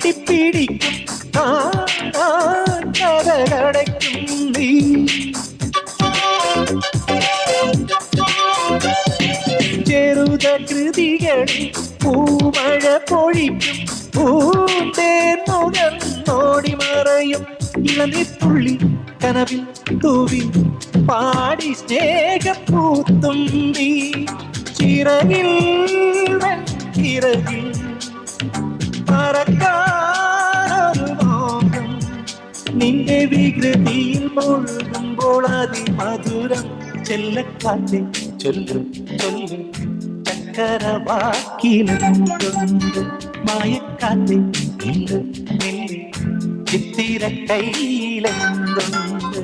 കെട്ടിപ്പിടിക്കും കഥകടയ്ക്കും നീ. ചെറുത കൃതികളിൽ പൂമഴ പൊഴിക്കും പൂന്തേന്നുകൾ നോടി മറയും ഇളനിത്തുള്ളി കനവിൽ തൂവി പാടി സ്നേഹപ്പൂത്തുമ്പി. ചിറകിൽ ചിറകിൽ പറക്കാനൊരു മോഹം നിന്റെ വികൃതിയിൽ മുഴുകുമ്പോൾ അതിമധുരം. ചെല്ലക്കാറ്റെ ചൊല്ലും ചൊല്ലും ചക്കരവാക്കിലുണ്ട് മായക്കാറ്റെ ഇല്ല ചിത്തിര കയ്യിലെന്തുണ്ട്.